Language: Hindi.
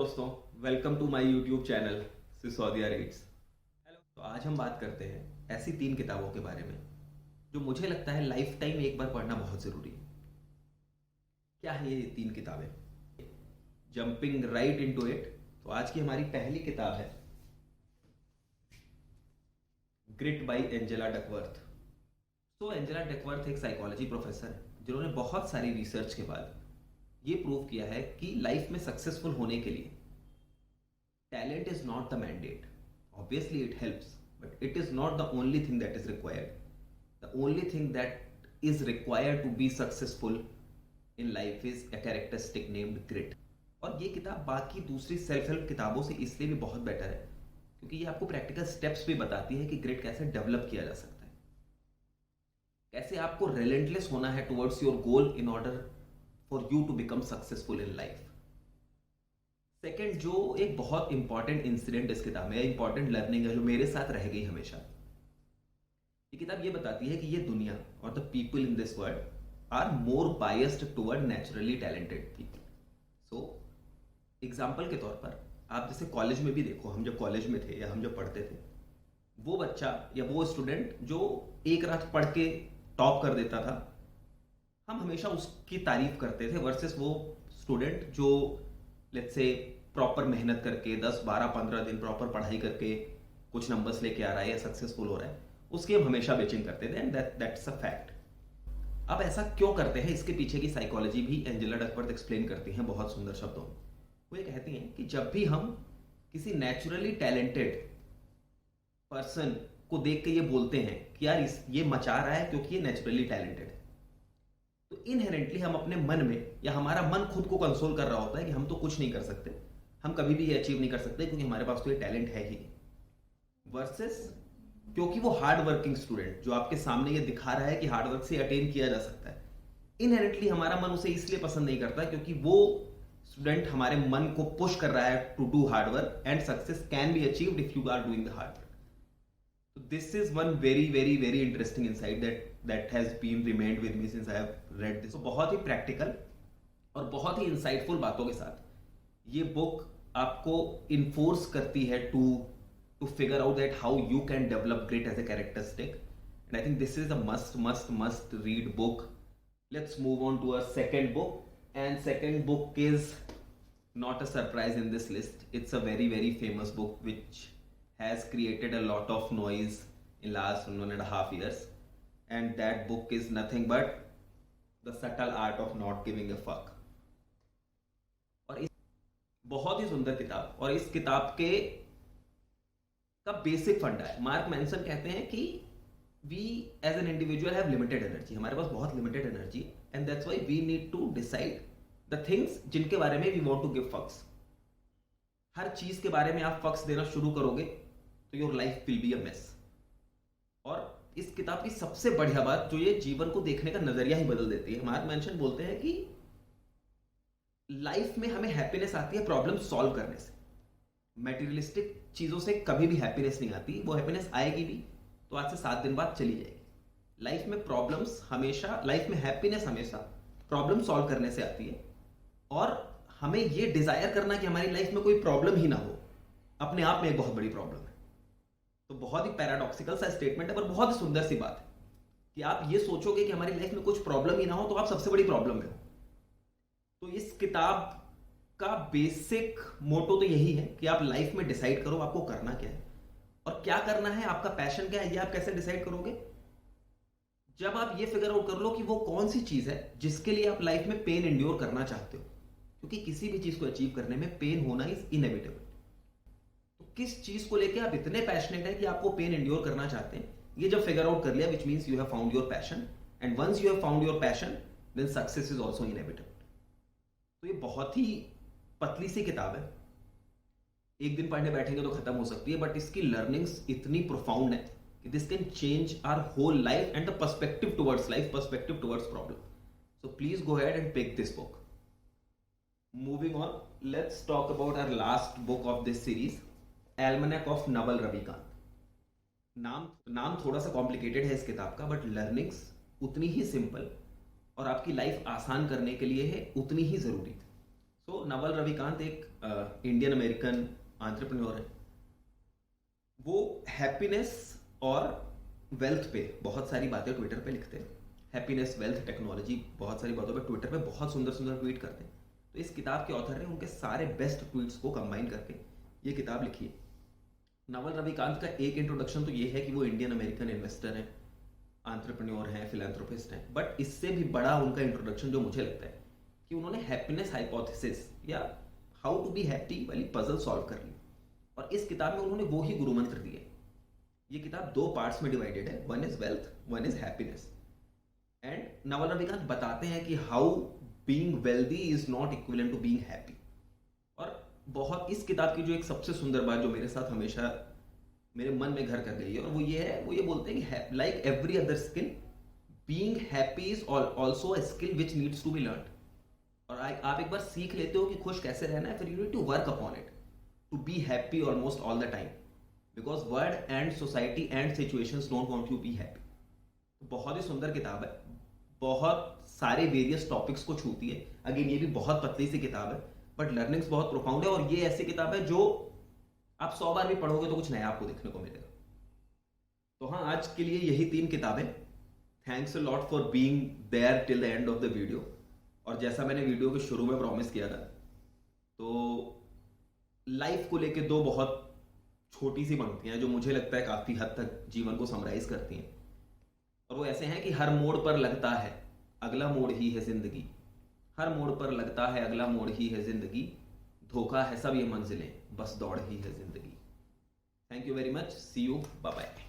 दोस्तों, welcome to my YouTube channel Sisodia reads. Hello. तो आज हम बात करते हैं ऐसी 3 किताबों के बारे में जो मुझे लगता है लाइफ टाइम एक बार पढ़ना बहुत ज़रूरी है। क्या है ये 3 किताबें? Jumping right into it. तो आज की हमारी पहली किताब है ग्रिट बाय एंजेला डकवर्थ। तो एंजेला डकवर्थ एक साइकोलॉजी प्रोफेसर है जिन्होंने बहुत सारी रिसर्च के बाद ये प्रूव किया है कि लाइफ में सक्सेसफुल होने के लिए talent is not the mandate. Obviously it helps, but it is not the only thing that is required. The only thing that is required to be successful in life is a characteristic named grit. और ये किताब बाकी दूसरी सेल्फ हेल्प किताबों से इसलिए भी बहुत बेटर है क्योंकि ये आपको प्रैक्टिकल स्टेप्स भी बताती है कि ग्रिट कैसे डेवलप किया जा सकता है, कैसे आपको रिलेंटलेस होना है towards your goal in order for you to become successful in life. Second, जो एक बहुत इंपॉर्टेंट इंसिडेंट इस किताब में, इंपॉर्टेंट लर्निंग है जो मेरे साथ रह गई हमेशा। ये किताब ये बताती है कि ये दुनिया और the people in this world are more biased toward naturally talented people. So example के तौर पर आप जैसे कॉलेज में भी देखो, हम जब कॉलेज में थे या हम जब पढ़ते थे, वो बच्चा या वो स्टूडेंट जो एक रात पढ़ के टॉप कर देता था, हम हमेशा उसकी तारीफ करते थे वर्सेस वो स्टूडेंट जो लेट्स से प्रॉपर मेहनत करके 10, 12, 15 दिन प्रॉपर पढ़ाई करके कुछ नंबर्स लेके आ रहा है या सक्सेसफुल हो रहा है, उसकी हम हमेशा बेचिंग करते थे एंड दैट्स अ फैक्ट। अब ऐसा क्यों करते हैं, इसके पीछे की साइकोलॉजी भी एंजेला डकवर्थ एक्सप्लेन करती हैं बहुत सुंदर शब्दों में। वो ये कहती हैं कि जब भी हम किसी नेचुरली टैलेंटेड पर्सन को देख के ये बोलते हैं कि यार ये मचा रहा है क्योंकि ये नेचुरली टैलेंटेड है, तो इनहेरेंटली हम अपने मन में या हमारा मन खुद को कंसोल कर रहा होता है कि हम तो कुछ नहीं कर सकते, हम कभी भी ये अचीव नहीं कर सकते क्योंकि हमारे पास तो ये टैलेंट है ही नहीं। वर्सेस क्योंकि वो हार्ड वर्किंग स्टूडेंट जो आपके सामने ये दिखा रहा है कि हार्ड वर्क से अटेन किया जा सकता है, इनहेरेंटली हमारा मन उसे इसलिए पसंद नहीं करता क्योंकि वो स्टूडेंट हमारे मन को पुश कर रहा है to do hard work and success can be achieved if you are doing the hard work. So this is one very interesting insight that has been remained with me since I have read this. So बहुत ही practical और बहुत ही insightful बातों के साथ ये book आपको enforce करती है to figure out that how you can develop grit as a characteristic. And I think this is a must read book. Let's move on to our second book. And second book is not a surprise in this list. It's a very famous book which has created a lot of noise in last 1.5 years, and that book is nothing but The Subtle Art of Not Giving a Fuck. और इस बहुत ही सुंदर किताब, और इस किताब के का बेसिक फंडा है, मार्क मैनसन कहते हैं कि we as an individual have limited energy, हमारे पास बहुत limited energy है, and that's why we need to decide the things जिनके बारे में we want to give fucks। हर चीज के बारे में आप फक्स देना शुरू करोगे तो your life will be a mess. और इस किताब की सबसे बढ़िया बात जो ये जीवन को देखने का नजरिया ही बदल देती है, मार्क मैनसन बोलते हैं कि लाइफ में हमें हैप्पीनेस आती है प्रॉब्लम सॉल्व करने से। मैटेरियलिस्टिक चीजों से कभी भी हैप्पीनेस नहीं आती, वो हैप्पीनेस आएगी भी तो आज से 7 दिन बाद चली जाएगी। लाइफ में प्रॉब्लम्स हमेशा, लाइफ में हैप्पीनेस हमेशा प्रॉब्लम सॉल्व करने से आती है। और हमें ये डिजायर करना कि हमारी लाइफ में कोई प्रॉब्लम ही ना हो, अपने आप में एक बहुत बड़ी प्रॉब्लम है। तो बहुत ही पैराडॉक्सिकल सा स्टेटमेंट है पर बहुत ही सुंदर सी बात है कि आप ये सोचोगे कि हमारी लाइफ में कुछ प्रॉब्लम ही ना हो तो आप सबसे बड़ी प्रॉब्लम में हो। तो इस किताब का बेसिक मोटो तो यही है कि आप लाइफ में डिसाइड करो आपको करना क्या है और क्या करना है, आपका पैशन क्या है, ये आप कैसे डिसाइड करोगे। जब आप ये फिगर आउट कर लो कि वो कौन सी चीज है जिसके लिए आप लाइफ में पेन इंड्योर करना चाहते हो, क्योंकि किसी भी चीज को अचीव करने में पेन होना इज इनएविटेबल। तो किस चीज को लेके आप इतने पैशनेट है कि आपको पेन एंड्योर करना चाहते हैं, ये जब फिगर आउट कर लिया which means you have found your passion, and once you have found your passion then success is also inevitable. तो ये बहुत ही पतली सी किताब है, एक दिन पढ़ने बैठेंगे तो खत्म हो सकती है, बट इसकी लर्निंग्स इतनी प्रोफाउंड है कि this can change our whole life and the perspective towards life, perspective towards problem. So please go ahead and pick this book. Moving on, let's talk about our last book of this series, Almanac of Naval Ravikant. नाम थोड़ा सा कॉम्प्लिकेटेड है इस किताब का, बट लर्निंग्स उतनी ही सिंपल और आपकी लाइफ आसान करने के लिए है उतनी ही जरूरी। सो नवल रविकांत एक इंडियन अमेरिकन एंटरप्रेन्योर हैं। वो हैप्पीनेस और वेल्थ पे बहुत सारी बातें ट्विटर पे लिखते हैं। हैप्पीनेस, वेल्थ, टेक्नोलॉजी, बहुत सारी बातों पे ट्विटर पे बहुत सुंदर सुंदर ट्वीट करते हैं। तो इस किताब के ऑथर ने उनके सारे बेस्ट ट्वीट्स को कंबाइन करके ये किताब लिखी है। नवल रविकांत का एक इंट्रोडक्शन तो ये है कि वो इंडियन अमेरिकन इन्वेस्टर हैं, एंटरप्रेन्योर हैं, फिलैंथ्रोपिस्ट हैं। बट इससे भी बड़ा उनका इंट्रोडक्शन जो मुझे लगता है कि उन्होंने हैप्पीनेस हाइपोथेसिस या हाउ टू बी हैप्पी वाली पजल सॉल्व कर ली। और इस किताब में उन्होंने वो ही गुरु मंत्र दिए। ये किताब 2 पार्ट्स में डिवाइडेड है, one is wealth, one is happiness. And Naval Ravikant बताते हैं कि how being wealthy is not equivalent to being happy. और बहुत इस किताब की जो एक सबसे सुंदर बात जो मेरे साथ हमेशा मेरे मन में घर कर गई है, और वो ये बोलते हैं कि like every other skill, being happy is also a skill which needs to be learn. और आप एक बार सीख लेते हो कि खुश कैसे रहना है, फिर you need to work upon it to be happy almost all the time, because world and society and situations don't want you be happy. तो बहुत ही सुंदर किताब है, बहुत सारे वेरियस टॉपिक्स को छूती है। अगेन ये भी बहुत पतली सी किताब है, बट लर्निंग्स बहुत प्रोफाउंड है। और ये ऐसी किताब है जो आप 100 बार भी पढ़ोगे तो कुछ नया आपको देखने को मिलेगा। तो हाँ, आज के लिए यही 3 किताबें। Thanks a lot for being there till the end of the video. और जैसा मैंने वीडियो के शुरू में प्रॉमिस किया था, तो लाइफ को लेके 2 बहुत छोटी सी पंक्तियां जो मुझे लगता है काफी हद तक जीवन को समराइज करती हैं। और वो ऐसे हैं कि हर मोड़ पर लगता है अगला मोड़ ही है जिंदगी, हर मोड़ पर लगता है अगला मोड़ ही है जिंदगी, धोखा है सब ये मंजिलें, बस दौड़ ही है जिंदगी। Thank you very much, see you, bye bye.